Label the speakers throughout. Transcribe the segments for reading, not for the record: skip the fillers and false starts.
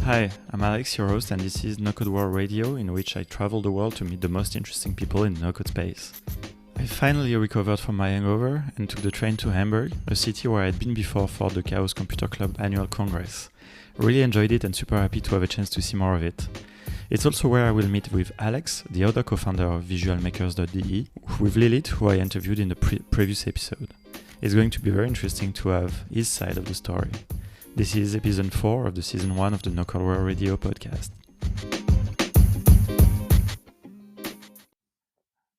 Speaker 1: Hi, I'm Alex, your host, and this is No Code World Radio, in which I travel the world to meet the most interesting people in the no-code space. I finally recovered from my hangover and took the train to Hamburg, a city where I'd been before for the Chaos Computer Club annual congress. Really enjoyed it and super happy to have a chance to see more of it. It's also where I will meet with Alex, the other co-founder of visualmakers.de, with Lilith, who I interviewed in the previous episode. It's going to be very interesting to have his side of the story. This is episode 4 of the season 1 of the No Code World Radio podcast.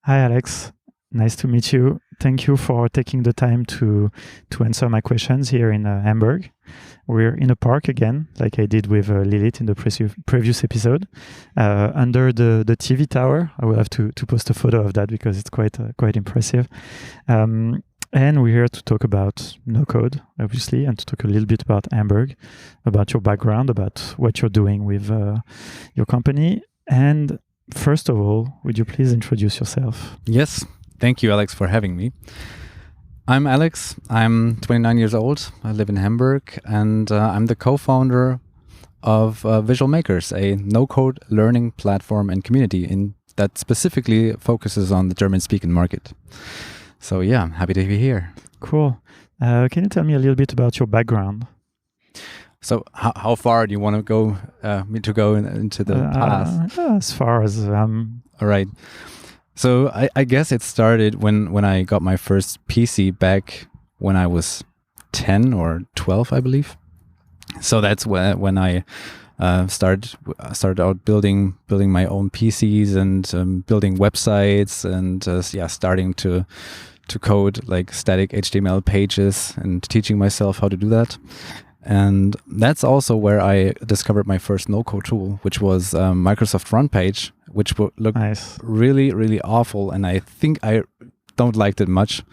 Speaker 1: Hi Alex, nice to meet you. Thank you for taking the time to answer my questions here in Hamburg. We're in a park again, like I did with Lilith in the previous episode, under the TV tower. I will have to post a photo of that because it's quite impressive. And we're here to talk about no-code, obviously, and to talk a little bit about Hamburg, about your background, about what you're doing with your company. And first of all, would you please introduce yourself?
Speaker 2: Yes, thank you, Alex, for having me. I'm Alex. I'm 29 years old. I live in Hamburg, and I'm the co-founder of Visual Makers, a no-code learning platform and community that specifically focuses on the German-speaking market. So yeah, I'm happy to be here.
Speaker 1: Cool. Can you tell me a little bit about your background?
Speaker 2: So how far do you want to go, me to go into the past?
Speaker 1: As far as...
Speaker 2: All right. So I guess it started when I got my first PC back when I was 10 or 12, I believe. So that's when I started out building my own PCs and building websites and starting to code like static HTML pages and teaching myself how to do that. And that's also where I discovered my first no-code tool, which was Microsoft FrontPage, which would look really, really awful. And I think I don't like it much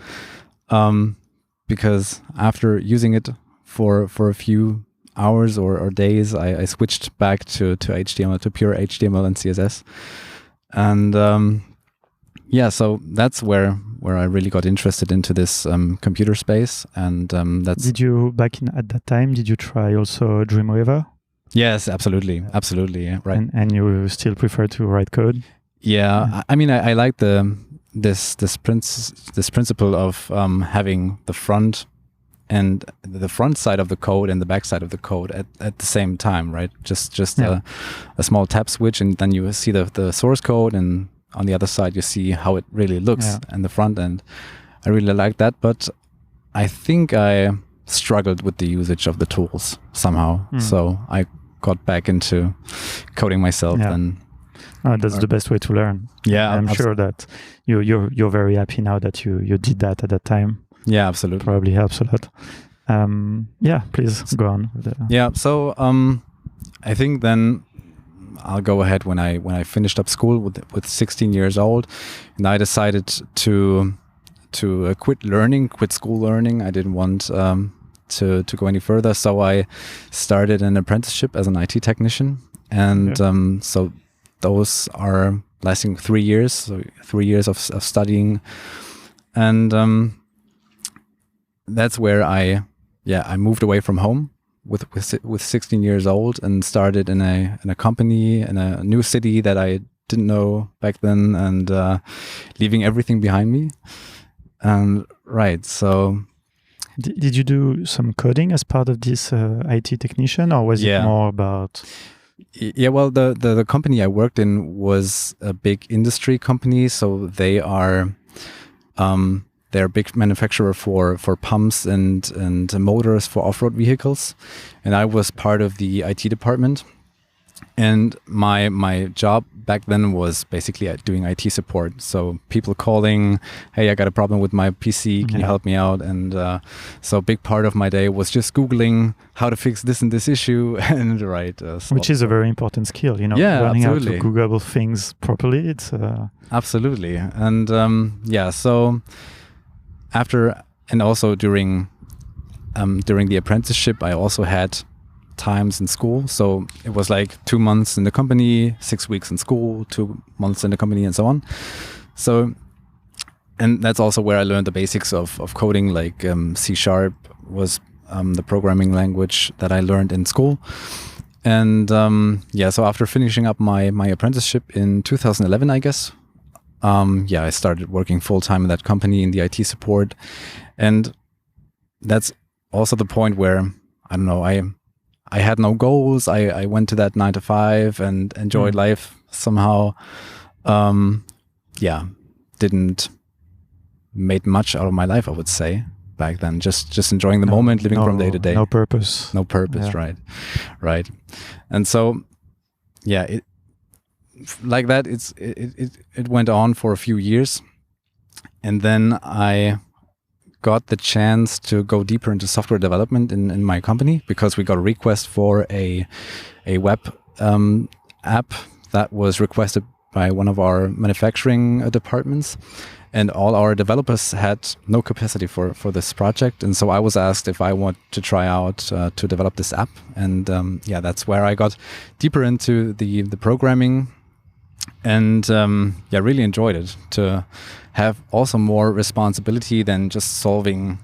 Speaker 2: because after using it for a few hours or days, I switched back to HTML, to pure HTML and CSS. And so that's where I really got interested into this computer space. And that's...
Speaker 1: Did you, at that time, did you try also Dreamweaver?
Speaker 2: Yes, absolutely. Yeah, right.
Speaker 1: And you still prefer to write code?
Speaker 2: Yeah. I mean, I like this principle of having the front and the front side of the code and the back side of the code at the same time, right? Just a small tab switch, and then you see the source code, and on the other side you see how it really looks and the front end. I really like that, but I think I struggled with the usage of the tools somehow. So I got back into coding myself. And
Speaker 1: that's the best way to learn.
Speaker 2: Yeah,
Speaker 1: I'm sure that you're very happy now that you did that at that time.
Speaker 2: Yeah, absolutely.
Speaker 1: Probably helps a lot. Please go on.
Speaker 2: Yeah, so I think then I'll go ahead when I finished up school with 16 years old, and I decided to quit school learning. I didn't want to go any further, so I started an apprenticeship as an IT technician, and so those are lasting 3 years, so 3 years of studying, and that's where I moved away from home with 16 years old and started in a company in a new city that I didn't know back then, and leaving everything behind me. And so
Speaker 1: did you do some coding as part of this IT technician, or was it more about?
Speaker 2: Yeah, well, the company I worked in was a big industry company, so they are they're a big manufacturer for pumps and motors for off-road vehicles, and I was part of the IT department. And my job back then was basically doing IT support. So people calling, hey, I got a problem with my PC, can you help me out? And so a big part of my day was just Googling how to fix this and this issue, and
Speaker 1: which is a very important skill, learning how to Google things properly. It's
Speaker 2: absolutely. And so after, and also during the apprenticeship, I also had times in school. So it was like 2 months in the company, 6 weeks in school, 2 months in the company, and so on. So, and that's also where I learned the basics of coding, like C# was the programming language that I learned in school. And so after finishing up my apprenticeship in 2011, I guess, I started working full-time in that company in the IT support. And that's also the point where, I don't know, I had no goals. I went to that 9 to 5 and enjoyed life somehow. Didn't made much out of my life, I would say, back then. Just enjoying the moment, living from day to day.
Speaker 1: No purpose.
Speaker 2: No purpose,
Speaker 1: Yeah.
Speaker 2: right. And so, it like that. It went on for a few years, and then I got the chance to go deeper into software development in my company, because we got a request for a web app that was requested by one of our manufacturing departments, and all our developers had no capacity for this project. And so I was asked if I want to try out to develop this app. And that's where I got deeper into the programming, and really enjoyed it, to have also more responsibility than just solving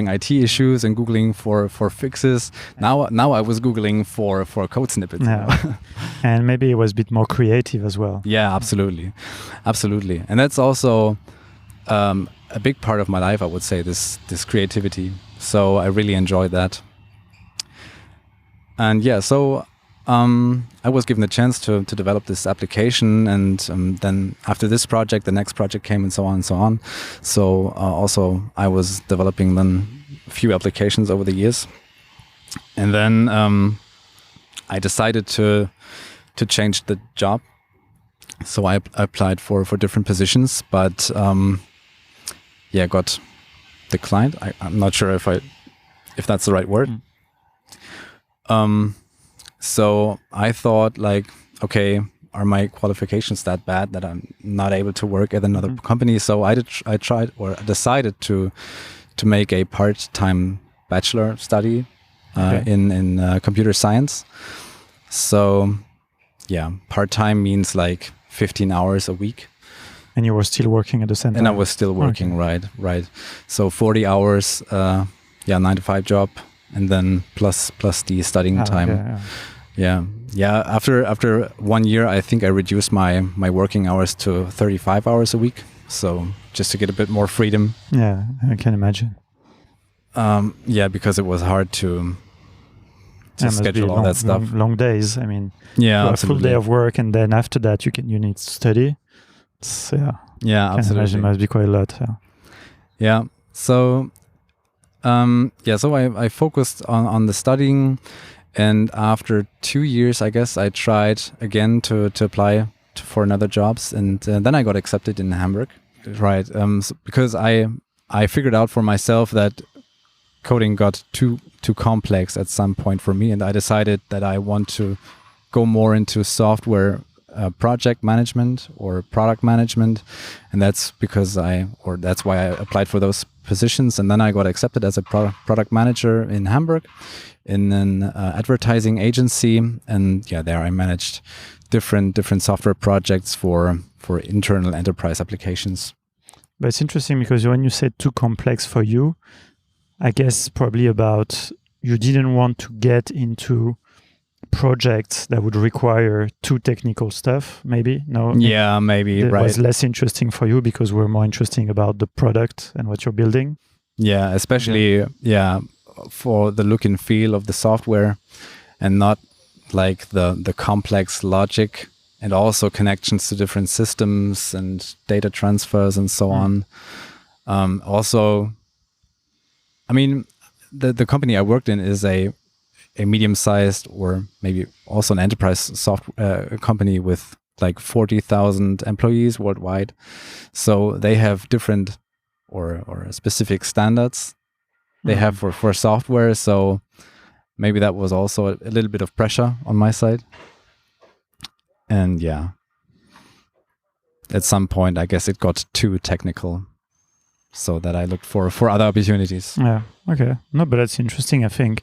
Speaker 2: IT issues and Googling for fixes. Now I was Googling for code snippets.
Speaker 1: Yeah. And maybe it was a bit more creative as well.
Speaker 2: Yeah, absolutely. And that's also a big part of my life, I would say, this creativity. So I really enjoyed that. And I was given the chance to develop this application, and then after this project, the next project came, and so on and so on. So also I was developing then a few applications over the years. And then I decided to change the job. So I applied for different positions, but got declined. I'm not sure if that's the right word. So I thought, like, okay, are my qualifications that bad that I'm not able to work at another company? So I decided to make a part-time bachelor study in computer science. So part-time means like 15 hours a week.
Speaker 1: And you were still working at the same time?
Speaker 2: And I was still working, right. So 40 hours, 9 to 5 job, and then plus the studying time. After 1 year, I think I reduced my working hours to 35 hours a week. So just to get a bit more freedom.
Speaker 1: Yeah, I can imagine.
Speaker 2: Because it was hard to schedule all that stuff.
Speaker 1: Long days. I mean,
Speaker 2: a
Speaker 1: full day of work, and then after that you need to study.
Speaker 2: Absolutely.
Speaker 1: Imagine it must be quite a lot.
Speaker 2: So I focused on the studying, and after 2 years, I guess, I tried again to apply for another jobs, and then I got accepted in Hamburg, right? Because I figured out for myself that coding got too complex at some point for me, and I decided that I want to go more into software project management or product management, and that's why I applied for those positions. And then I got accepted as a product manager in Hamburg in an advertising agency, and there I managed different software projects for internal enterprise applications.
Speaker 1: But it's interesting because when you said too complex for you, I guess probably about you didn't want to get into projects that would require too technical stuff, maybe? No?
Speaker 2: Yeah, maybe,
Speaker 1: it
Speaker 2: right.
Speaker 1: was less interesting for you because we're more interesting about the product and what you're building.
Speaker 2: Yeah, especially, for the look and feel of the software, and not like the complex logic and also connections to different systems and data transfers and so on. Also, I mean, the company I worked in is a medium-sized, or maybe also an enterprise software company with like 40,000 employees worldwide. So they have different or specific standards they have for software. So maybe that was also a little bit of pressure on my side. And at some point, I guess it got too technical, so that I looked for other opportunities.
Speaker 1: Yeah. Okay. No, but that's interesting. I think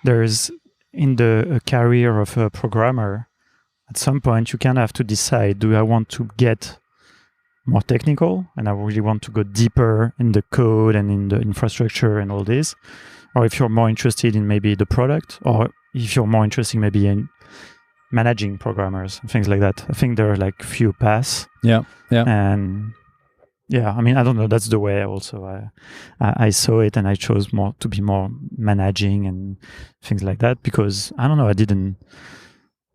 Speaker 1: there's in the career of a programmer, at some point you kind of have to decide, do I want to get more technical and I really want to go deeper in the code and in the infrastructure and all this, or if you're more interested in maybe the product, or if you're more interested maybe in managing programmers, things like that. I think there are like few paths.
Speaker 2: Yeah.
Speaker 1: And yeah, I mean, I don't know. That's the way I saw it, and I chose more to be more managing and things like that because I don't know.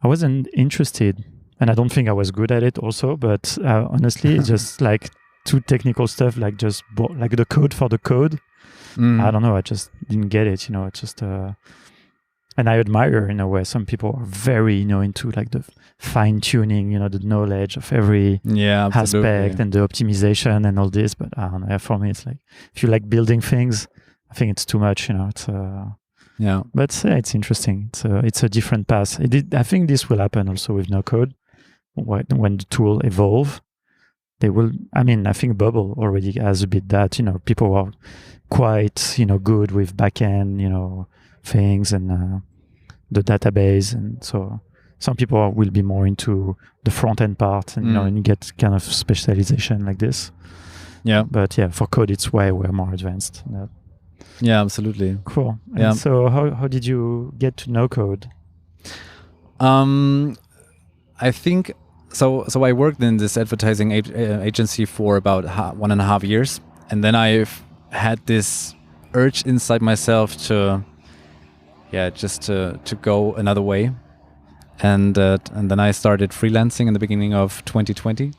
Speaker 1: I wasn't interested, and I don't think I was good at it also. But honestly, it's just like too technical stuff, like just like the code for the code. I don't know. I just didn't get it. It's just. And I admire in a way some people are very into like the fine tuning, the knowledge of every aspect and the optimization and all this. But I don't know, for me it's like if you like building things, I think it's too much. It's But it's interesting. It's a different path. I think this will happen also with no code when the tool evolve. They will. I mean, I think Bubble already has a bit that. People are quite good with backend. Things and the database, and so some people will be more into the front end part, and and you get kind of specialization like this.
Speaker 2: Yeah,
Speaker 1: but for code, it's way more advanced.
Speaker 2: Yeah, absolutely.
Speaker 1: Cool. And so, how did you get to no code?
Speaker 2: I think so. I worked in this advertising agency for about 1.5 years, and then I've had this urge inside myself to go another way, and then I started freelancing in the beginning of 2020.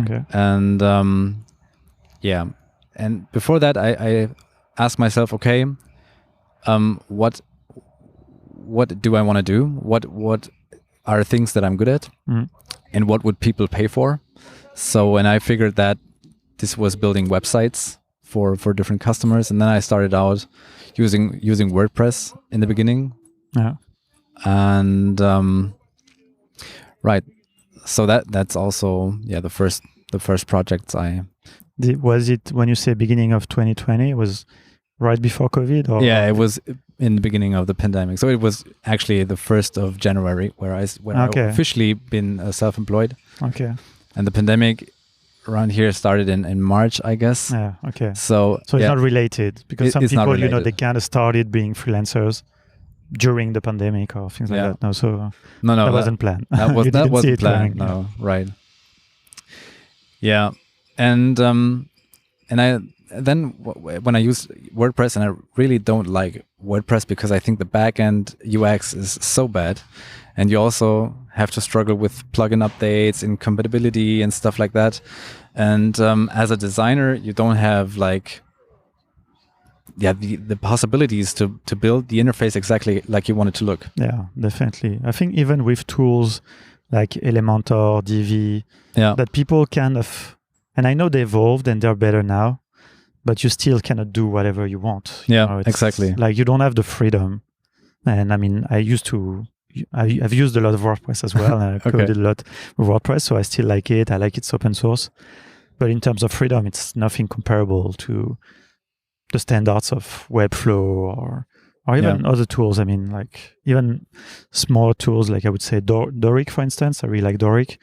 Speaker 1: Okay.
Speaker 2: And and before that I asked myself, okay, what do I want to do? What are things that I'm good at, and what would people pay for? So, and I figured that this was building websites for different customers, and then I started out using WordPress in the beginning.
Speaker 1: Yeah.
Speaker 2: And right. So that's also the first projects I
Speaker 1: was it when you say beginning of 2020, it was right before COVID, or
Speaker 2: it was in the beginning of the pandemic. So it was actually the 1st of January where I officially been self-employed.
Speaker 1: Okay.
Speaker 2: And the pandemic around here started in March, I guess.
Speaker 1: Yeah. Okay.
Speaker 2: So
Speaker 1: it's not related, because some people, they kind of started being freelancers during the pandemic or things like that. No, so that wasn't planned.
Speaker 2: That wasn't planned. No, right. Yeah, and I then when I use WordPress, and I really don't like WordPress because I think the backend UX is so bad, and you also have to struggle with plugin updates and compatibility and stuff like that. And as a designer, you don't have the possibilities to build the interface exactly like you want it to look.
Speaker 1: Yeah, definitely. I think even with tools like Elementor, Divi, that people kind of, and I know they evolved and they're better now, but you still cannot do whatever you want.
Speaker 2: Exactly.
Speaker 1: Like you don't have the freedom. And I mean, I've used a lot of WordPress as well, and I coded a lot with WordPress, so I still like it. I like it's open source. But in terms of freedom, it's nothing comparable to the standards of Webflow or even other tools. I mean, like even small tools, like I would say Doric, for instance. I really like Doric.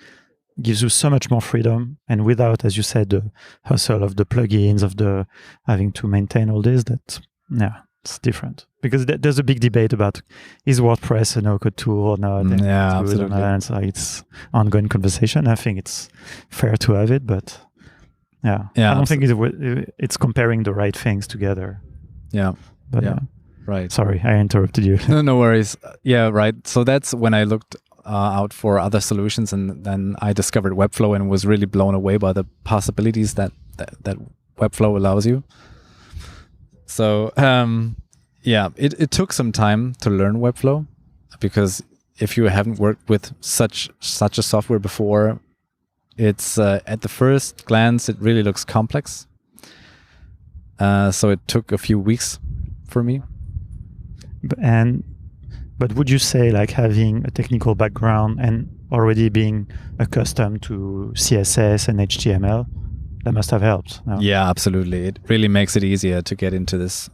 Speaker 1: Gives you so much more freedom, and without, as you said, the hustle of the plugins, of the having to maintain all this. It's different, because there's a big debate about, is WordPress a no-code tool or not?
Speaker 2: Absolutely.
Speaker 1: It's ongoing conversation. I think it's fair to have it, but I don't think it's comparing the right things together.
Speaker 2: Right.
Speaker 1: Sorry, I interrupted you.
Speaker 2: No worries. Right. So that's when I looked out for other solutions, and then I discovered Webflow and was really blown away by the possibilities that Webflow allows you. So it took some time to learn Webflow, because if you haven't worked with such a software before, it's at the first glance it really looks complex. So it took a few weeks for me.
Speaker 1: But would you say, like, having a technical background and already being accustomed to CSS and HTML, that must have helped? No?
Speaker 2: Yeah, absolutely. It really makes it easier to get into this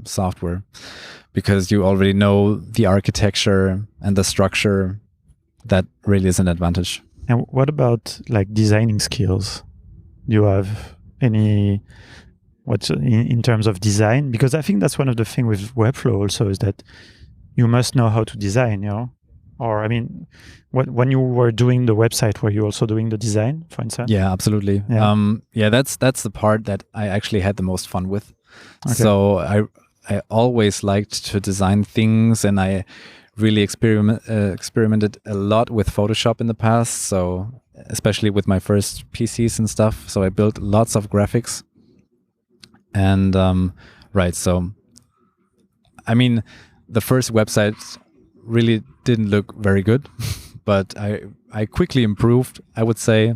Speaker 2: software, because you already know the architecture and the structure. That really is an advantage.
Speaker 1: And what about like designing skills? Do you have any What's in terms of design? Because I think that's one of the things with Webflow also is that you must know how to design, you know? Or, I mean, when you were doing the website, were you also doing the design, for instance?
Speaker 2: Yeah, absolutely.
Speaker 1: Yeah.
Speaker 2: That's the part that I actually had the most fun with.
Speaker 1: Okay.
Speaker 2: So I always liked to design things, and I really experimented a lot with Photoshop in the past. So especially with my first PCs and stuff. So I built lots of graphics. And right, so I mean, the first website really didn't look very good, but I quickly improved, I would say.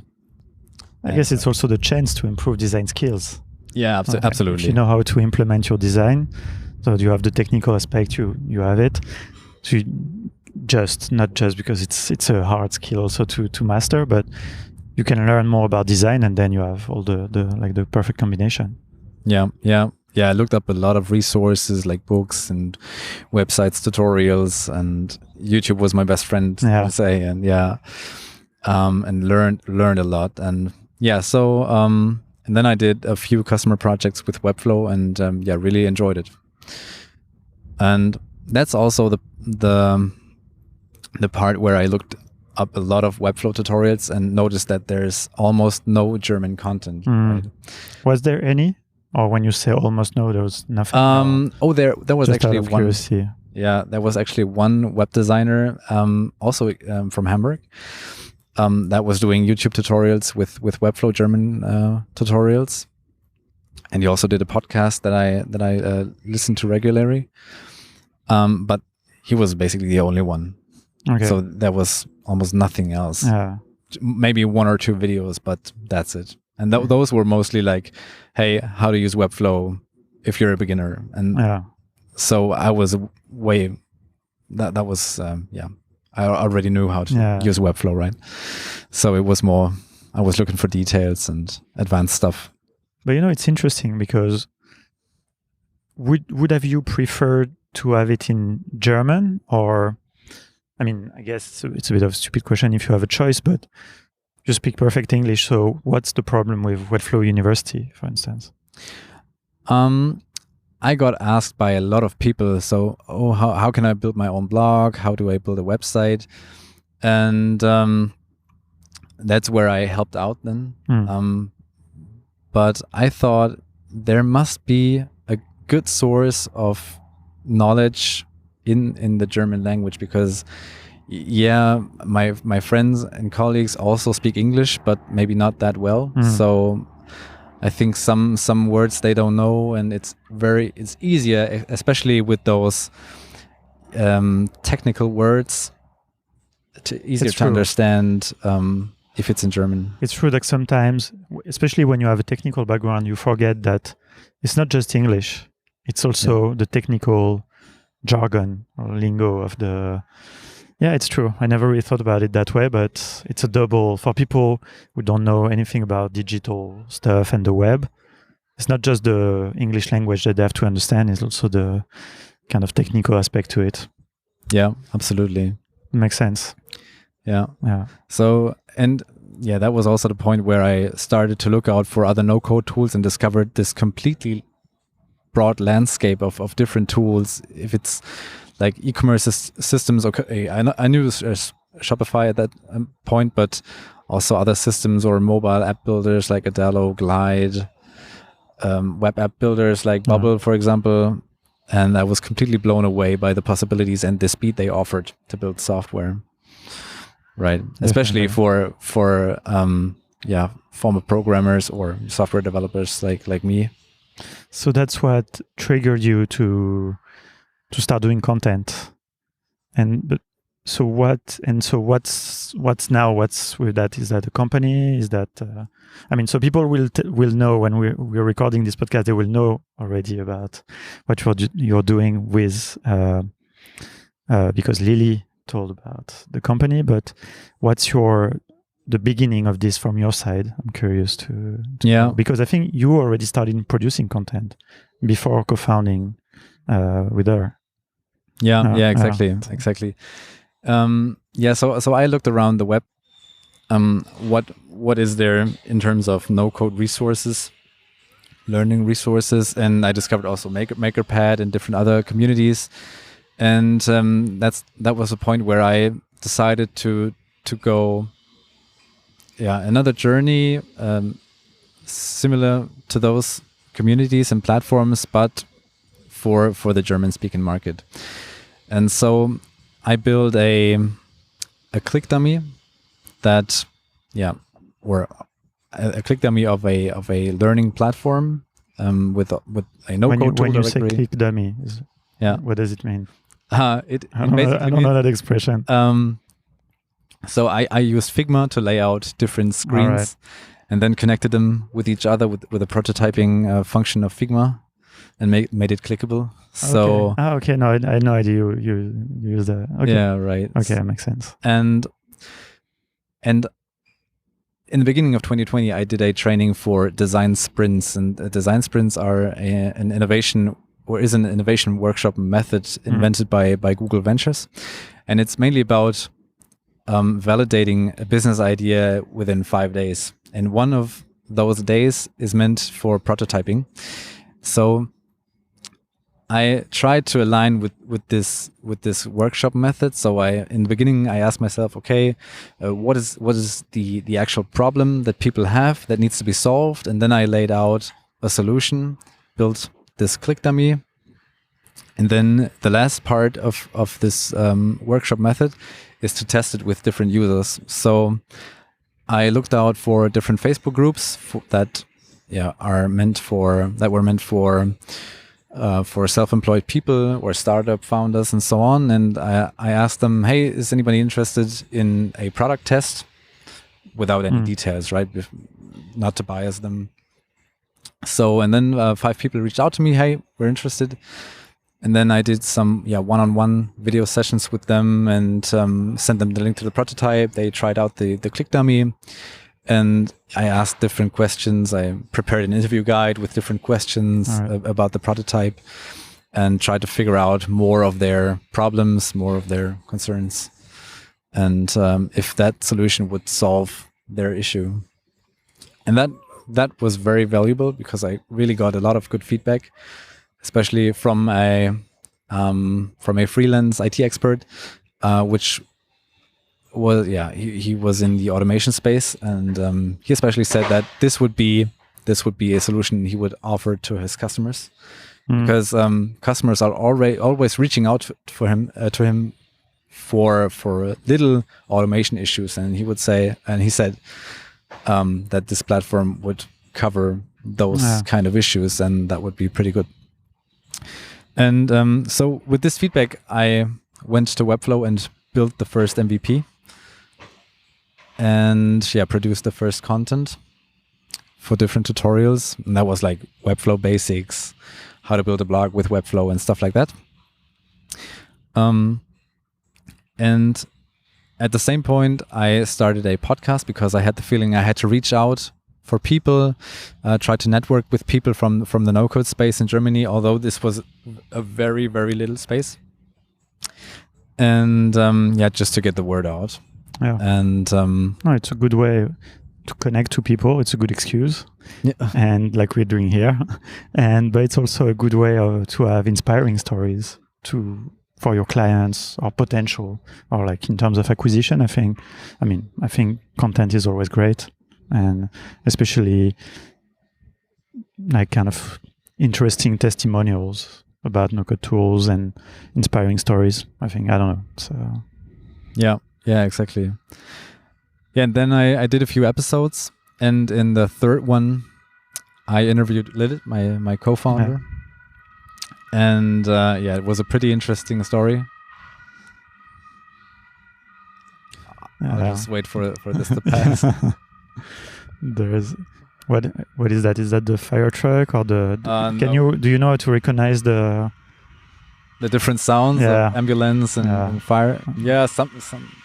Speaker 1: I guess it's also the chance to improve design skills.
Speaker 2: Yeah, absolutely.
Speaker 1: If you know how to implement your design, so you have the technical aspect, you have it. So not just because it's a hard skill also to master, but you can learn more about design, and then you have all the perfect combination.
Speaker 2: Yeah. I looked up a lot of resources like books and websites, tutorials, and YouTube was my best friend, I would say. And and learned a lot. And so and then I did a few customer projects with Webflow, and really enjoyed it. And that's also the part where I looked up a lot of Webflow tutorials and noticed that there's almost no German content. Right?
Speaker 1: Was there any? Or when you say almost no, there was nothing?
Speaker 2: There was
Speaker 1: just
Speaker 2: actually
Speaker 1: out of
Speaker 2: one.
Speaker 1: Curiosity.
Speaker 2: Yeah, there was actually one web designer, also from Hamburg, that was doing YouTube tutorials with Webflow German tutorials, and he also did a podcast that I listened to regularly. But he was basically the only one.
Speaker 1: Okay.
Speaker 2: So there was almost nothing else.
Speaker 1: Yeah.
Speaker 2: Maybe one or two videos, but that's it. And those were mostly like, hey, how to use Webflow if you're a beginner. And so I was that was, I already knew how to use Webflow, right? So it was more, I was looking for details and advanced stuff.
Speaker 1: But it's interesting because would have you preferred to have it in German, or, I mean, I guess it's a bit of a stupid question if you have a choice, but you speak perfect English. So what's the problem with Webflow University, for instance?
Speaker 2: I got asked by a lot of people, so, how can I build my own blog? How do I build a website? And that's where I helped out then. But I thought there must be a good source of knowledge in the German language, because my friends and colleagues also speak English, but maybe not that well. So I think some words they don't know, and it's easier, especially with those technical words, easier to understand if it's in German.
Speaker 1: It's true that sometimes, especially when you have a technical background, you forget that it's not just English. It's also the technical jargon or lingo of the... Yeah, it's true. I never really thought about it that way, but it's a double for people who don't know anything about digital stuff and the web. It's not just the English language that they have to understand, it's also the kind of technical aspect to it.
Speaker 2: Yeah, absolutely.
Speaker 1: Makes sense.
Speaker 2: Yeah. So, and that was also the point where I started to look out for other no-code tools and discovered this completely broad landscape of different tools. If it's like e-commerce systems, okay, I knew Shopify at that point, but also other systems or mobile app builders like Adalo, Glide, web app builders like Bubble, for example. And I was completely blown away by the possibilities and the speed they offered to build software. Right, especially for former programmers or software developers like me.
Speaker 1: So that's what triggered you to start doing content. What's with that? Is that a company? Is that so people will know when we're recording this podcast, they will know already about what you're doing with because Lily told about the company. But what's the beginning of this from your side? I'm curious to know, because I think you already started producing content before co-founding with her.
Speaker 2: Exactly. So I looked around the web. What is there in terms of no-code resources? learning resources, and I discovered also MakerPad and different other communities, and that was a point where I decided to go another journey similar to those communities and platforms, but for the German speaking market. And so I built a click dummy that or a click dummy of a learning platform with a no-code tool
Speaker 1: when you
Speaker 2: directory.
Speaker 1: say click dummy, what does it mean?
Speaker 2: I
Speaker 1: don't know that expression.
Speaker 2: So I used Figma to lay out different screens, and then connected them with each other with a prototyping function of Figma, and made it clickable. So
Speaker 1: okay. No, I had no idea you use that. Okay.
Speaker 2: Yeah, right.
Speaker 1: Okay, that makes sense.
Speaker 2: And in the beginning of 2020, I did a training for design sprints, and design sprints are an innovation workshop method invented by Google Ventures, and it's mainly about validating a business idea within 5 days. And one of those days is meant for prototyping. So I tried to align with this workshop method. So in the beginning I asked myself, okay, what is the actual problem that people have that needs to be solved, and then I laid out a solution, built this click dummy, and then the last part of this workshop method is to test it with different users. So I looked out for different Facebook groups that were meant for self-employed people or startup founders and so on. And I asked them, hey, is anybody interested in a product test? Without any details, right? Not to bias them. So, and then 5 people reached out to me, hey, we're interested. And then I did some one-on-one video sessions with them, and sent them the link to the prototype. They tried out the click dummy. And I asked different questions. I prepared an interview guide with different questions about the prototype, and tried to figure out more of their problems, more of their concerns, and if that solution would solve their issue. And that was very valuable, because I really got a lot of good feedback, especially from a freelance IT expert, which was he was in the automation space, and he especially said that this would be a solution he would offer to his customers, because customers are always reaching out to him for little automation issues, and he said that this platform would cover those kind of issues, and that would be pretty good. And so with this feedback, I went to Webflow and built the first MVP, and produced the first content for different tutorials. And that was like Webflow basics, how to build a blog with Webflow and stuff like that. And at the same point, I started a podcast, because I had the feeling I had to reach out for people, try to network with people from the no-code space in Germany, although this was a very, very little space. And just to get the word out. Yeah. And
Speaker 1: no, it's a good way to connect to people. It's a good excuse, and like we're doing here, but it's also a good way to have inspiring stories for your clients or potential, or like in terms of acquisition. I think content is always great, and especially like kind of interesting testimonials about no-code tools and inspiring stories. I don't know. So
Speaker 2: yeah, exactly. Yeah, and then I did a few episodes, and in the third one, I interviewed Lilith, my co-founder, and it was a pretty interesting story. I'll just wait for this to pass.
Speaker 1: There's what is that? Is that the Firetruck or the? No. Do you know how to recognize the
Speaker 2: different sounds of ambulance and fire? Yeah, some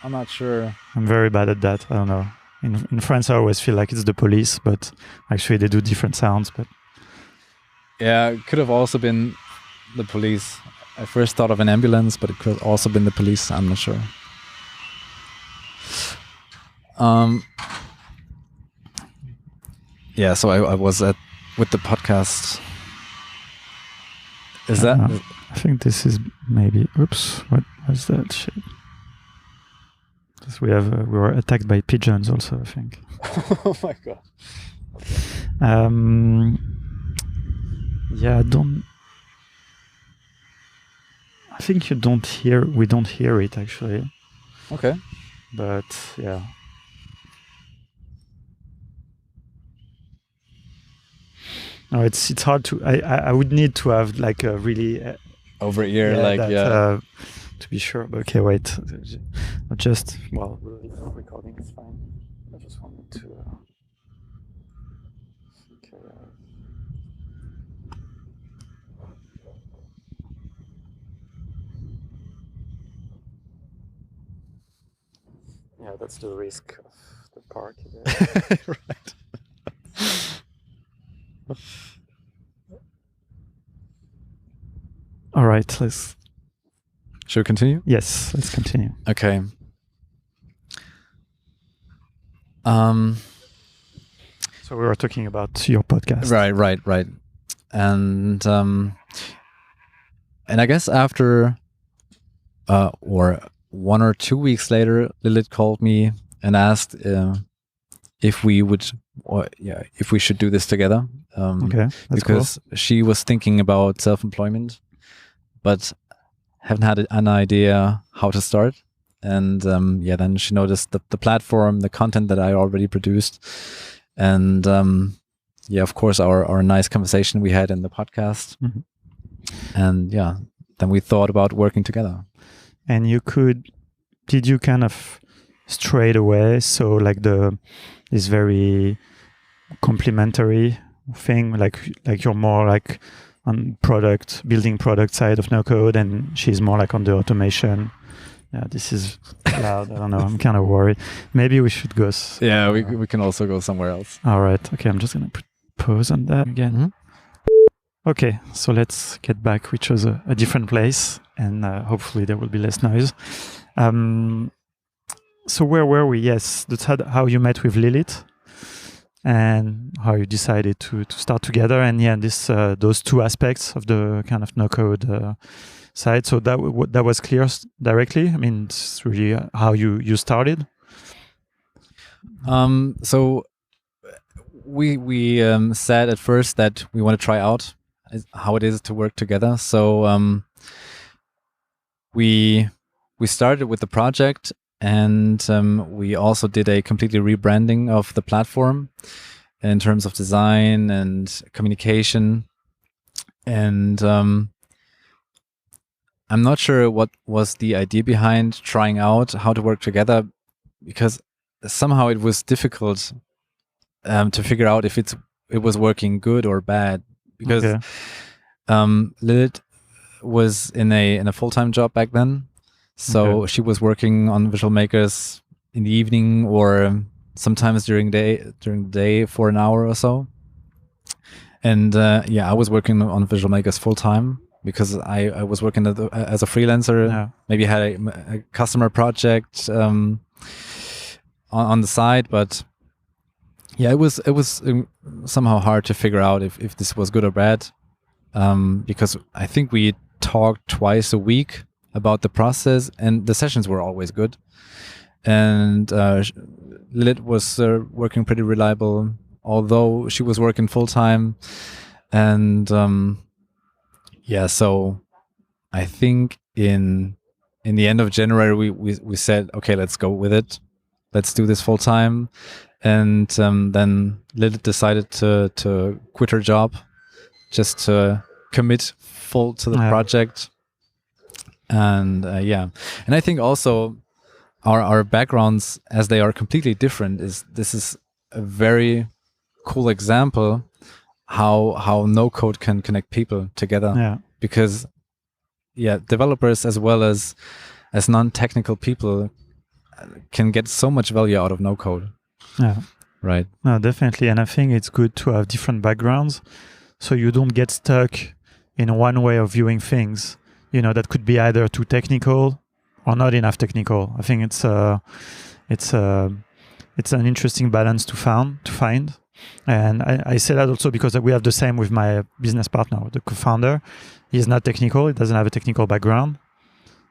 Speaker 2: I'm not sure.
Speaker 1: I'm very bad at that. I don't know. In France, I always feel like it's the police, but actually they do different sounds. But
Speaker 2: yeah, it could have also been the police. I first thought of an ambulance, but it could have also been the police. I'm not sure. So I was at with the podcast? Is
Speaker 1: I
Speaker 2: that?
Speaker 1: I think this is maybe. Oops! What was that shit? Because we were attacked by pigeons also, I think.
Speaker 2: Oh my god.
Speaker 1: Yeah, I think we don't hear it actually.
Speaker 2: Okay.
Speaker 1: But yeah. No, it's hard to. I would need to have like a really
Speaker 2: Over ear,
Speaker 1: to be sure. But okay, wait. Just recording is fine. I just wanted to. Okay. Yeah, that's the risk of the park.
Speaker 2: Right.
Speaker 1: All right,
Speaker 2: Should we continue?
Speaker 1: Yes, let's continue.
Speaker 2: Okay.
Speaker 1: So we were talking about your podcast.
Speaker 2: Right. And I guess after or 1 or 2 weeks later, Lilith called me and asked if we should do this together.
Speaker 1: Okay, that's
Speaker 2: because she was thinking about self-employment, but haven't had an idea how to start. And then she noticed the platform, the content that I already produced, and of course our nice conversation we had in the podcast.
Speaker 1: Mm-hmm.
Speaker 2: And then we thought about working together.
Speaker 1: And did you kind of straight away, so like this very complementary thing, like you're more like on building product side of no code, and she's more like on the automation. Yeah, this is loud. I don't know. I'm kind of worried. Maybe we should go.
Speaker 2: We can also go somewhere else.
Speaker 1: All right. Okay, I'm just gonna put pause on that again.
Speaker 2: Mm-hmm.
Speaker 1: Okay, so let's get back. We chose a different place, and hopefully there will be less noise. So where were we? Yes, that's how you met with Lilith, and how you decided to start together. And this those two aspects of the kind of no code side. So that was clear directly. I mean, it's really how you started.
Speaker 2: So we said at first that we want to try out how it is to work together. So we started with the project, and we also did a completely rebranding of the platform in terms of design and communication. And I'm not sure what was the idea behind trying out how to work together, because somehow it was difficult to figure out if it was working good or bad, because Lilith was in a full-time job back then, so she was working on Visual Makers in the evening or sometimes during the day for an hour or so. And I was working on Visual Makers full-time because I was working as a freelancer.
Speaker 1: Yeah.
Speaker 2: Maybe had a customer project on the side, but it was somehow hard to figure out if this was good or bad, because I think we talked twice a week about the process, and the sessions were always good. And Lilith was working pretty reliable, although she was working full time. And so I think in the end of January we said, okay, let's go with it. Let's do this full time. And then Lilith decided to quit her job just to commit full to the project. And and I think also our backgrounds, as they are completely different, this is a very cool example how no code can connect people together.
Speaker 1: Yeah.
Speaker 2: Because developers as well as non-technical people can get so much value out of no code.
Speaker 1: Yeah.
Speaker 2: Right.
Speaker 1: No, definitely. And I think it's good to have different backgrounds so you don't get stuck in one way of viewing things. That could be either too technical or not enough technical. I think it's an interesting balance to find. And I say that also because we have the same with my business partner, the co-founder. He's not technical. He doesn't have a technical background.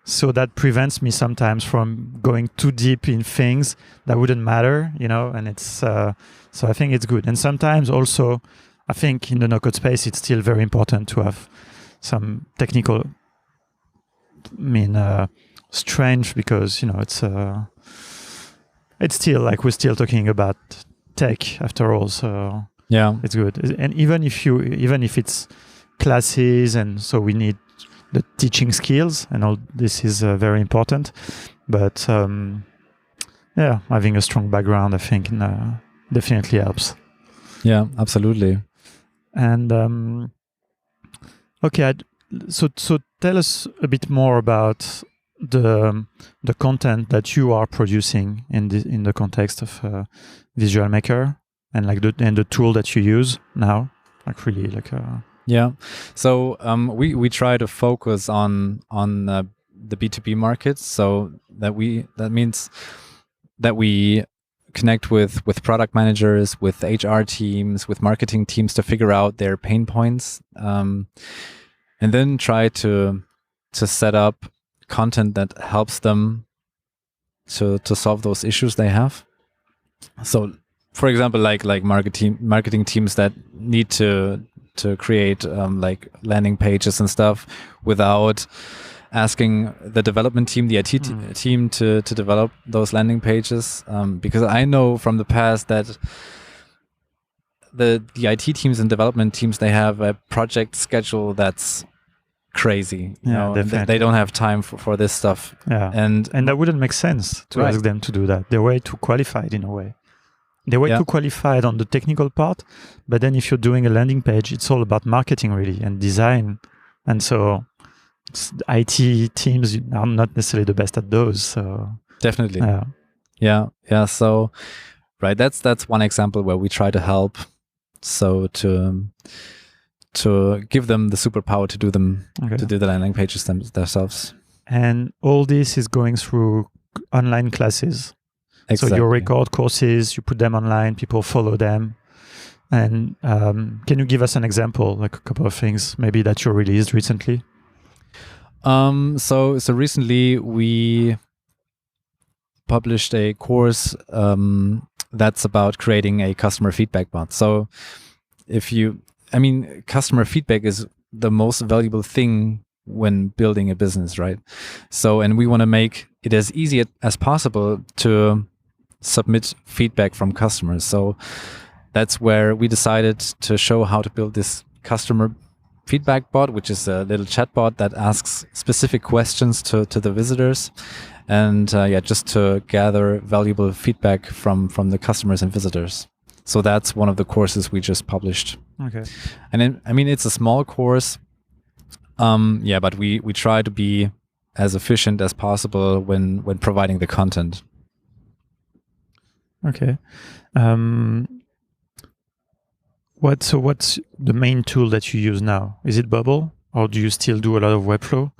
Speaker 1: So that prevents me sometimes from going too deep in things that wouldn't matter, and it's, so I think it's good. And sometimes also, I think in the no-code space, it's still very important to have some technical, strength, because, it's still like we're still talking about tech after all. So
Speaker 2: Yeah.
Speaker 1: it's good. And even if it's classes, and so we need the teaching skills and all this is very important, but having a strong background, I think, definitely helps.
Speaker 2: Yeah, absolutely.
Speaker 1: And okay, so tell us a bit more about the content that you are producing in the context of Visual Maker, and like the tool that you use now, like really like
Speaker 2: Yeah. So we try to focus on the B2B market. So that means that we connect with product managers, with HR teams, with marketing teams to figure out their pain points, and then try to set up content that helps them to solve those issues they have. So, for example, like marketing teams that need to create like landing pages and stuff without asking the development team, the IT team to develop those landing pages. Because I know from the past that the IT teams and development teams, they have a project schedule that's crazy. They don't have time for this stuff.
Speaker 1: Yeah, and that wouldn't make sense to ask them to do that. They're way too qualified in a way. They're way too qualified on the technical part, but then if you're doing a landing page, it's all about marketing really and design. And so IT teams are not necessarily the best at those. So
Speaker 2: definitely. Yeah. So, right. That's one example where we try to help. So to give them the superpower to do them, to do the landing pages themselves. And
Speaker 1: all this is going through online classes.
Speaker 2: Exactly.
Speaker 1: So you record courses, you put them online, people follow them. And can you give us an example, like a couple of things maybe that you released recently?
Speaker 2: So recently we published a course that's about creating a customer feedback bot. So customer feedback is the most valuable thing when building a business, right? So, and we want to make it as easy as possible to submit feedback from customers. So that's where we decided to show how to build this customer feedback bot, which is a little chatbot that asks specific questions to the visitors, and just to gather valuable feedback from the customers and visitors. So that's one of the courses we just published.
Speaker 1: Okay.
Speaker 2: And then, it's a small course, but we try to be as efficient as possible when providing the content.
Speaker 1: Okay. What's the main tool that you use now? Is it Bubble, or do you still do a lot of Webflow?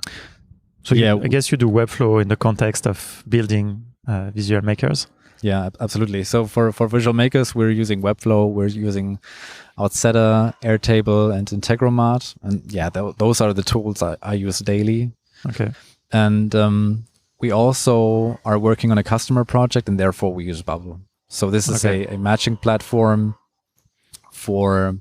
Speaker 1: So I guess you do Webflow in the context of building visual makers.
Speaker 2: Yeah, absolutely. So for visual makers, we're using Webflow, we're using Outseta, Airtable, and Integromart, and those are the tools I use daily.
Speaker 1: Okay.
Speaker 2: And we also are working on a customer project, and therefore we use Bubble. So this is a matching platform for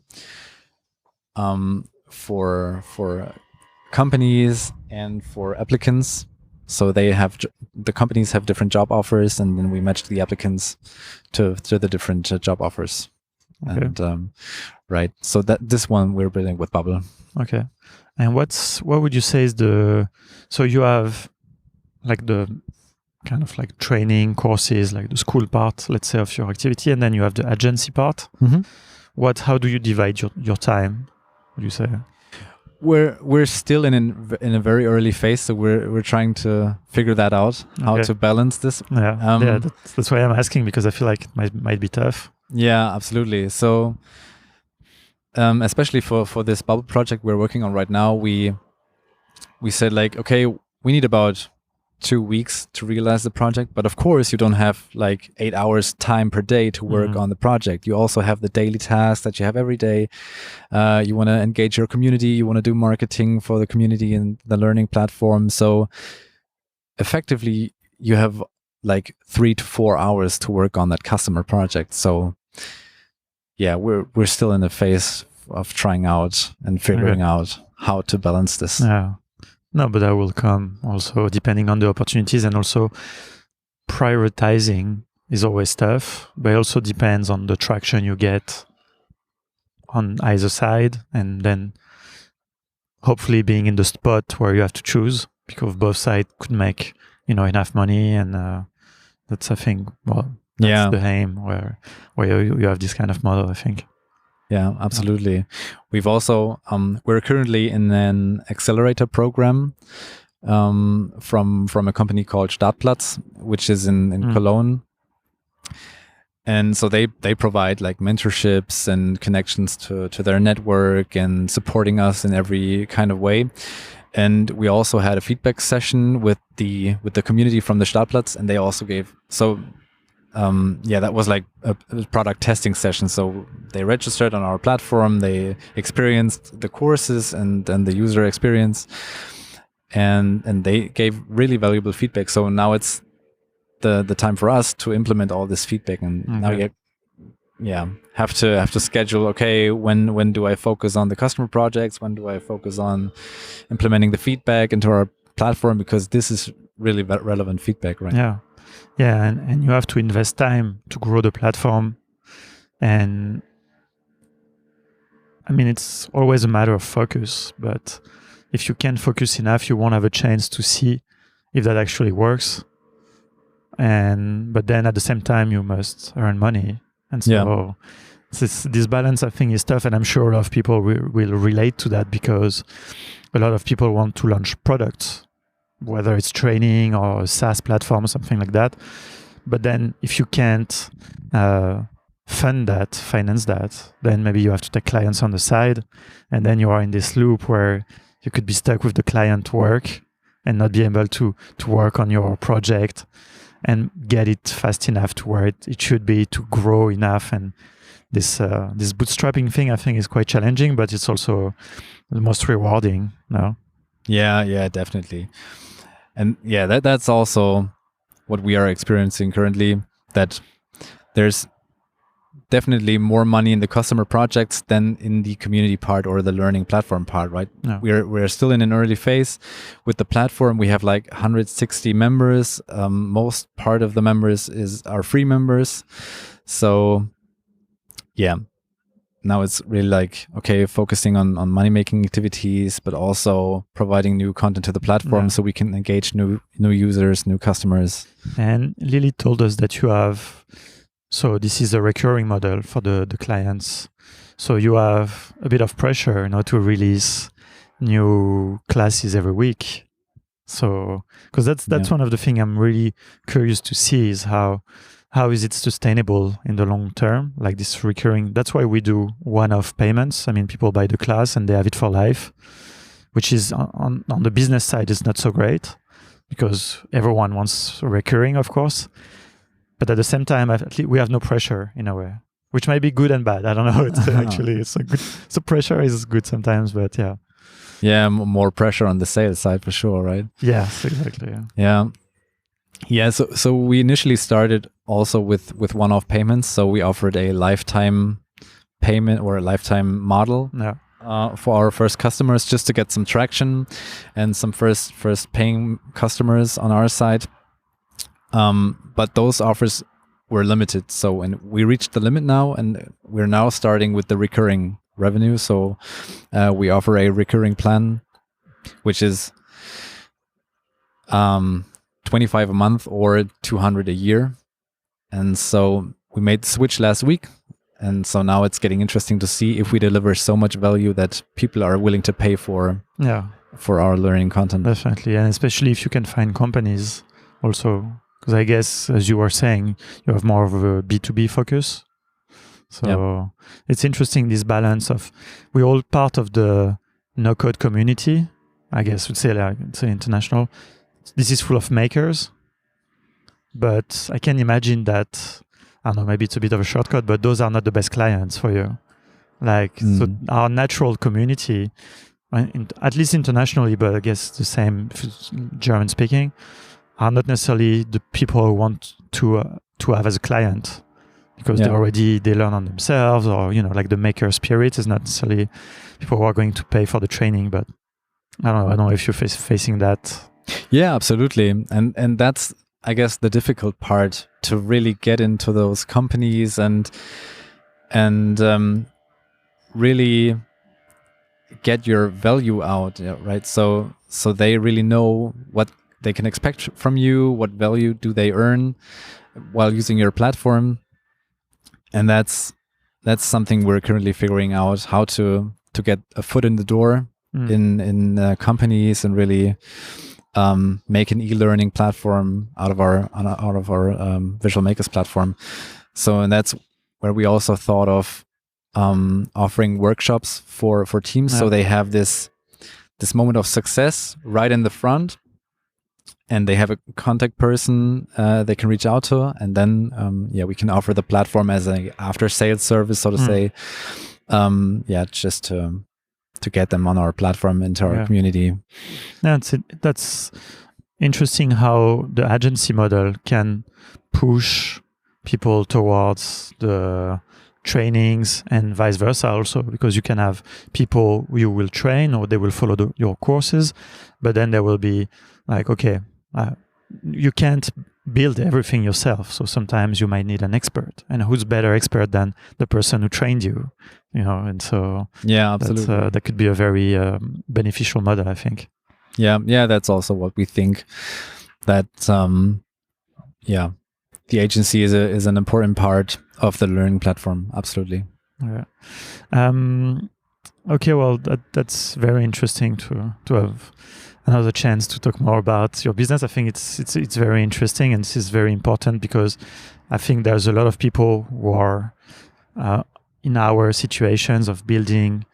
Speaker 2: companies and for applicants. So the companies have different job offers, and then we match the applicants to the different job offers. Okay. And so this one we're building with Bubble.
Speaker 1: Okay. And what would you say is so you have like the kind of like training courses, like the school part, let's say, of your activity, and then you have the agency part.
Speaker 2: Mm-hmm.
Speaker 1: How do you divide your time? What do you say?
Speaker 2: We're still in a very early phase, so we're trying to figure that out, how to balance this.
Speaker 1: Yeah, that's why I'm asking, because I feel like it might be tough.
Speaker 2: Yeah, absolutely. So, especially for this Bubble project we're working on right now, we said like, okay, we need about 2 weeks to realize the project. But of course, you don't have like 8 hours time per day to work on the project. You also have the daily tasks that you have every day. You want to engage your community. You want to do marketing for the community and the learning platform. So effectively, you have like 3 to 4 hours to work on that customer project. So yeah, we're still in the phase of trying out and figuring out how to balance this.
Speaker 1: Yeah. No, but that will come also depending on the opportunities, and also prioritizing is always tough, but it also depends on the traction you get on either side, and then hopefully being in the spot where you have to choose, because both sides could make, enough money, and that's, I think, that's the aim where you have this kind of model, I think.
Speaker 2: Yeah, absolutely. We've also we're currently in an accelerator program from a company called Startplatz, which is in Cologne. And so they provide like mentorships and connections to their network and supporting us in every kind of way. And we also had a feedback session with the community from the Startplatz, and they also gave that was like a product testing session. So they registered on our platform, they experienced the courses and the user experience, and they gave really valuable feedback. So now it's the time for us to implement all this feedback, and now you have to schedule. Okay, when do I focus on the customer projects? When do I focus on implementing the feedback into our platform? Because this is really relevant feedback, right?
Speaker 1: Yeah, and you have to invest time to grow the platform. And I mean, it's always a matter of focus, but if you can't focus enough, you won't have a chance to see if that actually works. But then at the same time, you must earn money. And so this balance, I think, is tough. And I'm sure a lot of people will relate to that, because a lot of people want to launch products, whether it's training or a SaaS platform or something like that. But then if you can't finance that, then maybe you have to take clients on the side. And then you are in this loop where you could be stuck with the client work and not be able to work on your project and get it fast enough to where it should be to grow enough. And this bootstrapping thing, I think, is quite challenging, but it's also the most rewarding. No?
Speaker 2: Yeah, definitely. And that's also what we are experiencing currently, that there's definitely more money in the customer projects than in the community part or the learning platform part, right? No. We're still in an early phase with the platform. We have like 160 members. Most part of the members are free members. So now it's really like, okay, focusing on money-making activities, but also providing new content to the platform so we can engage new users, new customers.
Speaker 1: And Lily told us that you have, so this is a recurring model for the clients. So you have a bit of pressure to release new classes every week. So, because that's one of the things I'm really curious to see, is how is it sustainable in the long term, like this recurring? That's why we do one-off payments. I mean, people buy the class and they have it for life, which is on the business side is not so great, because everyone wants recurring, of course. But at the same time, we have no pressure in a way, which might be good and bad. I don't know. It's actually it's a good. So pressure is good sometimes, but yeah.
Speaker 2: Yeah, more pressure on the sales side for sure, right?
Speaker 1: Yes, exactly.
Speaker 2: Yeah. So we initially started also with one-off payments. So we offered a lifetime payment or a lifetime model for our first customers, just to get some traction and some first paying customers on our side. But those offers were limited. So, and we reached the limit now, and we're now starting with the recurring revenue. So we offer a recurring plan, which is 25 a month or 200 a year. And so we made the switch last week. And so now it's getting interesting to see if we deliver so much value that people are willing to pay for our learning content.
Speaker 1: Definitely. And especially if you can find companies also, because I guess, as you were saying, you have more of a B2B focus. So it's interesting, this balance of, we're all part of the no-code community, I guess we'd say, like, it's international. this is full of makers, but I can imagine that, I don't know, maybe it's a bit of a shortcut, but those are not the best clients for you. Like, so our natural community, at least internationally, but I guess the same if it's German speaking, are not necessarily the people who want to have as a client, because they learn on themselves, or, you know, like the maker spirit is not necessarily people who are going to pay for the training. But I don't know if you're facing that.
Speaker 2: Yeah, absolutely. And that's, I guess, the difficult part, to really get into those companies and really get your value out, right? So they really know what they can expect from you, what value do they earn while using your platform. And that's something we're currently figuring out, how to get a foot in the door in companies, and really make an e-learning platform out of our Visual Makers platform. So, and that's where we also thought of offering workshops for teams, so they have this moment of success right in the front, and they have a contact person they can reach out to, and then we can offer the platform as a after sales service, so to say. Just to get them on our platform, into our community.
Speaker 1: That's interesting how the agency model can push people towards the trainings and vice versa also, because you can have people you will train, or they will follow your courses, but then there will be like, okay, you can't build everything yourself, so sometimes you might need an expert, and who's better expert than the person who trained you, you know? And so
Speaker 2: absolutely,
Speaker 1: that could be a very beneficial model, I think.
Speaker 2: That's also what we think, that the agency is an important part of the learning platform. Absolutely.
Speaker 1: Okay, well, that's very interesting to have another chance to talk more about your business. I think it's very interesting, and this is very important, because I think there's a lot of people who are in our situations of building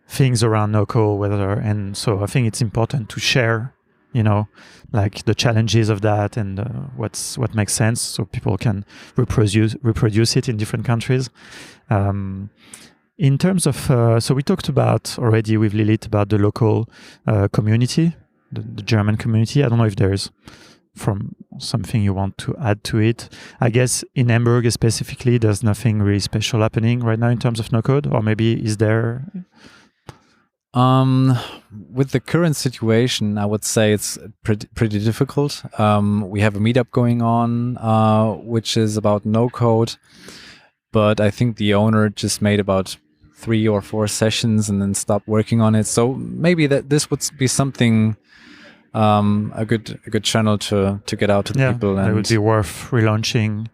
Speaker 1: things around no-code, and so I think it's important to share, you know, like the challenges of that, and what makes sense, so people can reproduce it in different countries. In terms of, so we talked about already with Lilith about the local community, the German community. I don't know if there's something you want to add to it. I guess in Hamburg specifically, there's nothing really special happening right now in terms of no-code, or maybe is there?
Speaker 2: With the current situation, I would say it's pretty difficult. We have a meetup going on, which is about no-code, but I think the owner just made about 3 or 4 sessions and then stopped working on it. So maybe that this would be something, a good channel to get out to the people. And
Speaker 1: it would be worth relaunching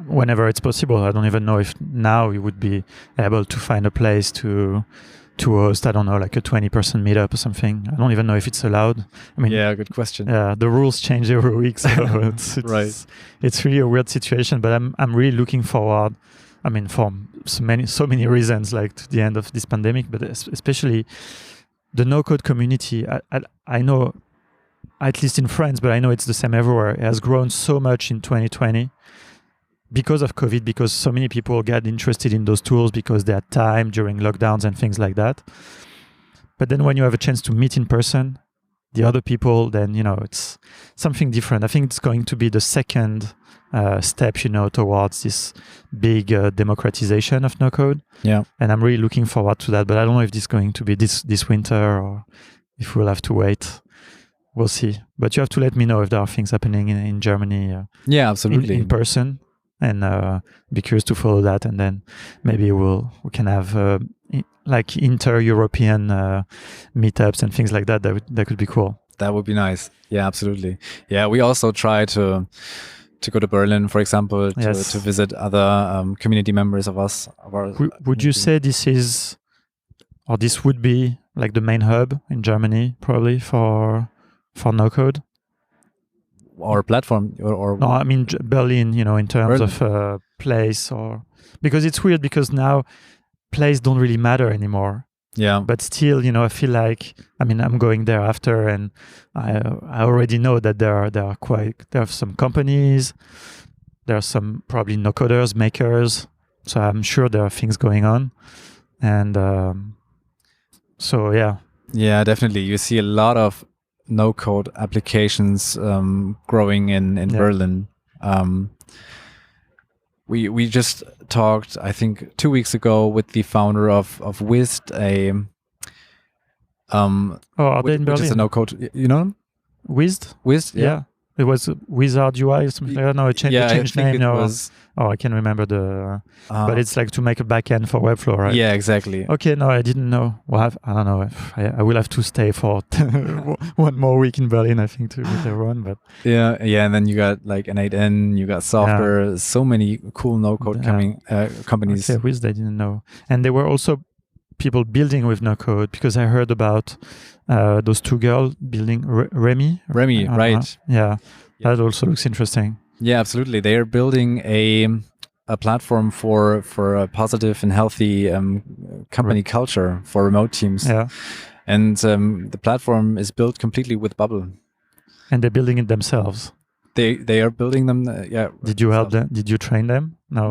Speaker 1: whenever it's possible. I don't even know if now you would be able to find a place to host, I don't know, like a 20-person meetup or something. I don't even know if it's allowed. I mean,
Speaker 2: good question.
Speaker 1: Yeah, the rules change every week, so it's
Speaker 2: right.
Speaker 1: It's really a weird situation. But I'm really looking forward. I mean, for so many reasons, like to the end of this pandemic, but especially the no-code community. I know, at least in France, but I know it's the same everywhere. It has grown so much in 2020. Because of COVID, because so many people got interested in those tools because they had time during lockdowns and things like that. But then when you have a chance to meet in person the other people, then, you know, it's something different. I think it's going to be the second step, you know, towards this big democratization of no-code.
Speaker 2: Yeah.
Speaker 1: And I'm really looking forward to that. But I don't know if this is going to be this winter, or if we'll have to wait. We'll see. But you have to let me know if there are things happening in Germany.
Speaker 2: Absolutely.
Speaker 1: In person. And be curious to follow that, and then maybe we can have like inter-European meetups and things like that. That could be cool.
Speaker 2: That would be nice. Yeah, absolutely. Yeah, we also try to go to Berlin, for example, to visit other community members of us.
Speaker 1: Would you say this would be like the main hub in Germany, probably for no-code?
Speaker 2: Our platform, or
Speaker 1: no, I mean Berlin, you know, in terms of place, or because it's weird because now place don't really matter anymore.
Speaker 2: Yeah.
Speaker 1: But still, I feel like, I'm going there after, and I already know that there are some companies, there are some probably no coders, makers. So I'm sure there are things going on. And so, yeah.
Speaker 2: Yeah, definitely. You see a lot of no-code applications growing in Berlin. We just talked, I think, 2 weeks ago with the founder of Wist,
Speaker 1: are they in
Speaker 2: which is
Speaker 1: Berlin?
Speaker 2: a no-code, you know?
Speaker 1: Wist?
Speaker 2: Wist, yeah.
Speaker 1: It was Wizard UI or something. I don't know. They changed name. I can remember but it's like to make a backend for Webflow, right?
Speaker 2: Yeah, exactly.
Speaker 1: Okay, no, I didn't know. Well, I don't know. I will have to stay for 1 more week in Berlin, I think, to meet everyone. But
Speaker 2: yeah, and then you got like N8N, you got software, so many cool no-code companies.
Speaker 1: Okay, Wiz, I didn't know. And there were also people building with no code, because I heard about those 2 girls building Remy,
Speaker 2: right?
Speaker 1: Yeah, that also looks interesting.
Speaker 2: Yeah, absolutely. They are building a platform for a positive and healthy company culture for remote teams.
Speaker 1: Yeah,
Speaker 2: and the platform is built completely with Bubble.
Speaker 1: And they're building it themselves.
Speaker 2: They are building them.
Speaker 1: Did you help them? Did you train them? No.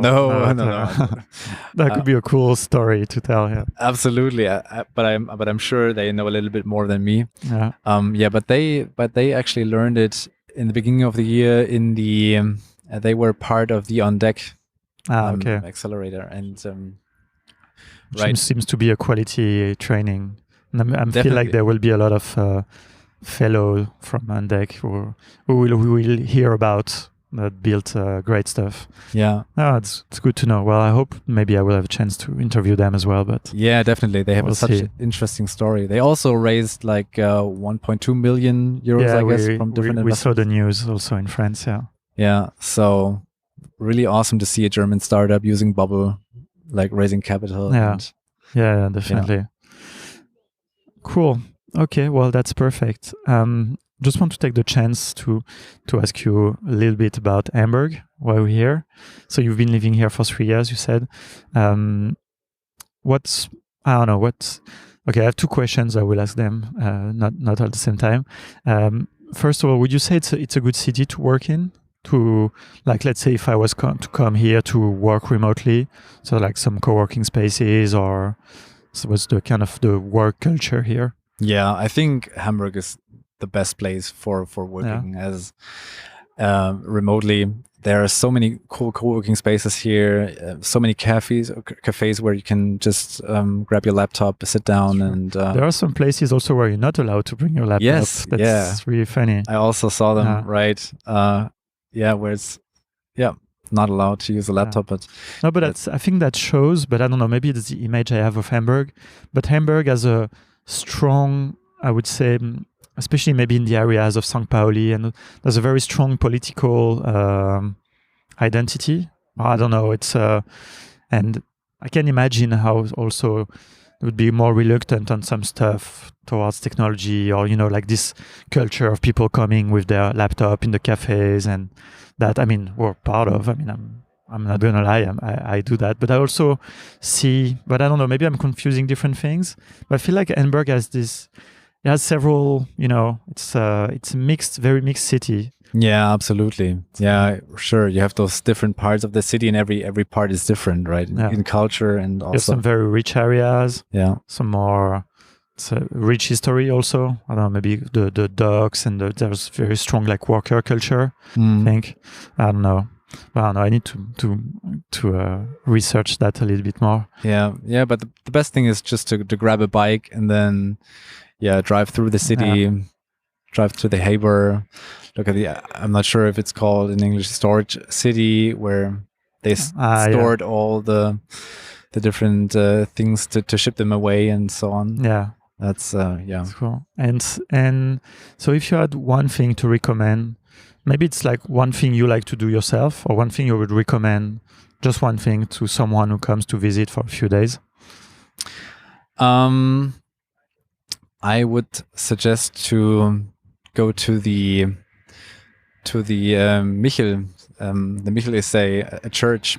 Speaker 1: That could be a cool story to tell. Yeah.
Speaker 2: Absolutely. But I'm sure they know a little bit more than me.
Speaker 1: Yeah.
Speaker 2: But they actually learned it in the beginning of the year. They were part of the On Deck accelerator, and
Speaker 1: seems to be a quality training. And I feel like there will be a lot of fellow from On Deck who will hear about that built great stuff.
Speaker 2: Yeah.
Speaker 1: It's good to know. Well, I hope maybe I will have a chance to interview them as well. But
Speaker 2: yeah, definitely. They have such an interesting story. They also raised like 1.2 million euros, I guess, from different investors.
Speaker 1: We saw the news also in France, yeah.
Speaker 2: Yeah, so really awesome to see a German startup using Bubble, like raising capital.
Speaker 1: Yeah, definitely. Yeah. Cool. Okay, well, that's perfect. Just want to take the chance to ask you a little bit about Hamburg while we're here. So you've been living here for 3 years, you said. Okay, I have 2 questions. I will ask them, not at the same time. First of all, would you say it's a good city to work in? To, like, let's say if I was to come here to work remotely, so like some co-working spaces, or so what's the kind of the work culture here?
Speaker 2: Yeah, I think Hamburg is the best place for working as remotely. There are so many cool co-working spaces here, so many cafes where you can just grab your laptop, sit down, and
Speaker 1: there are some places also where you're not allowed to bring your laptop.
Speaker 2: Yes,
Speaker 1: that's really funny.
Speaker 2: I also saw them, right? Where it's not allowed to use a laptop. But
Speaker 1: no, but I think that shows. But I don't know. Maybe it's the image I have of Hamburg. But Hamburg has a strong, I would say, especially maybe in the areas of St. Pauli, and there's a very strong political identity. I don't know. It's and I can imagine how also it would be more reluctant on some stuff towards technology, or like this culture of people coming with their laptop in the cafes, and that we're part of. I'm not gonna lie, I do that, but I also see. But I don't know. Maybe I'm confusing different things. But I feel like Hamburg has this. It has several. It's a mixed, very mixed city.
Speaker 2: Yeah, absolutely. Yeah, sure. You have those different parts of the city, and every part is different, right? In culture, and also
Speaker 1: there's some very rich areas.
Speaker 2: Yeah,
Speaker 1: some more. It's a rich history also. I don't know, maybe the docks, and there's very strong like worker culture. I think. I don't know. But I don't know. I need to research that a little bit more.
Speaker 2: Yeah. But the best thing is just to grab a bike and then drive through the city, drive to the Haber. Look at I'm not sure if it's called in English, storage city, where they stored all the different things to ship them away and so on.
Speaker 1: Yeah.
Speaker 2: That's
Speaker 1: That's cool. And so if you had one thing to recommend, maybe it's like one thing you like to do yourself, or one thing you would recommend, just one thing to someone who comes to visit for a few days.
Speaker 2: I would suggest to go to the Michel. The Michel is a church,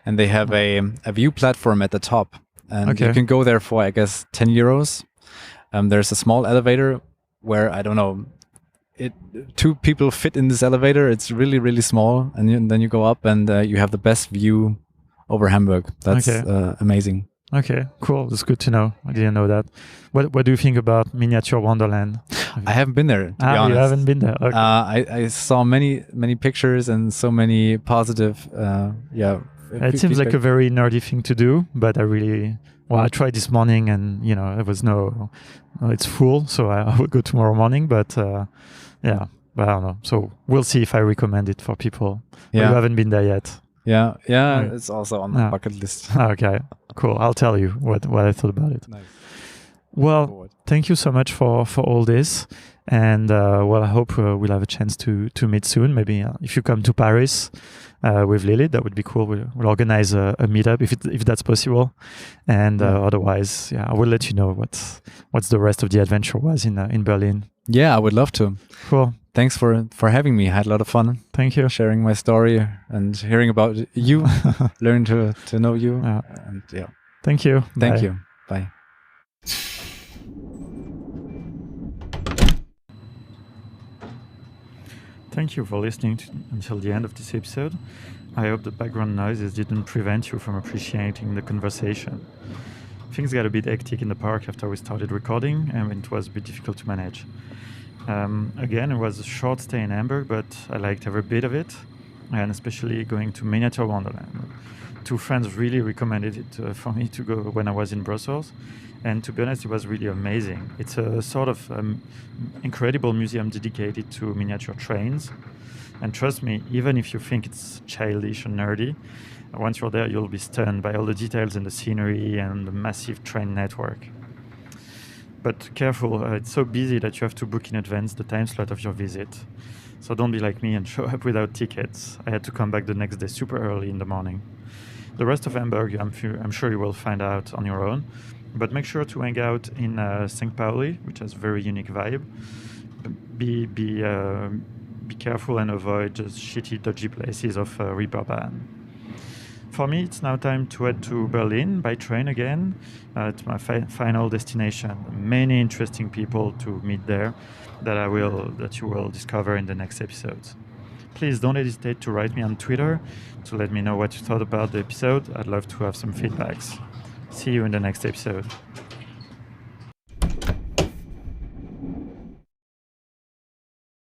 Speaker 2: and they have a view platform at the top. and
Speaker 1: Okay.
Speaker 2: you can go there for, I guess, 10 euros. There's a small elevator where, I don't know, two people fit in this elevator. It's really, really small, and then you go up, and you have the best view over Hamburg. That's amazing.
Speaker 1: Okay, cool. That's good to know. I didn't know that. What do you think about Miniature Wonderland?
Speaker 2: I haven't been there, to be honest.
Speaker 1: You haven't been there. Okay.
Speaker 2: I saw many pictures and so many positive.
Speaker 1: It seems like a very nerdy thing to do, but I tried this morning, and it was it's full, so I will go tomorrow morning. But but I don't know. So we'll see if I recommend it for people who haven't been there yet.
Speaker 2: Yeah,
Speaker 1: Right.
Speaker 2: it's also on my bucket list.
Speaker 1: Okay, cool. I'll tell you what I thought about it.
Speaker 2: Nice.
Speaker 1: Well, thank you so much for all this, and I hope we'll have a chance to meet soon. Maybe if you come to Paris with Lilith, that would be cool. We'll organize a meetup if that's possible, and otherwise, I will let you know what's the rest of the adventure was in Berlin.
Speaker 2: Yeah, I would love to.
Speaker 1: Cool.
Speaker 2: Thanks for having me. I had a lot of fun.
Speaker 1: Thank you.
Speaker 2: Sharing my story and hearing about you, learn to know you. And
Speaker 1: Thank you.
Speaker 2: Thank you. Bye.
Speaker 1: Thank you for listening until the end of this episode. I hope the background noises didn't prevent you from appreciating the conversation. Things got a bit hectic in the park after we started recording, and it was a bit difficult to manage. Again, it was a short stay in Hamburg, but I liked every bit of it, and especially going to Miniature Wonderland. Two friends really recommended it for me to go when I was in Brussels, and to be honest, it was really amazing. It's a sort of incredible museum dedicated to miniature trains, and trust me, even if you think it's childish and nerdy, once you're there, you'll be stunned by all the details and the scenery and the massive train network. But careful, it's so busy that you have to book in advance the time slot of your visit. So don't be like me and show up without tickets. I had to come back the next day super early in the morning. The rest of Hamburg, I'm sure you will find out on your own. But make sure to hang out in St. Pauli, which has a very unique vibe. Be careful and avoid just shitty, dodgy places of Reeperbahn. For me, it's now time to head to Berlin by train again. It's my final destination. Many interesting people to meet there that you will discover in the next episodes. Please don't hesitate to write me on Twitter to let me know what you thought about the episode. I'd love to have some feedbacks. See you in the next episode.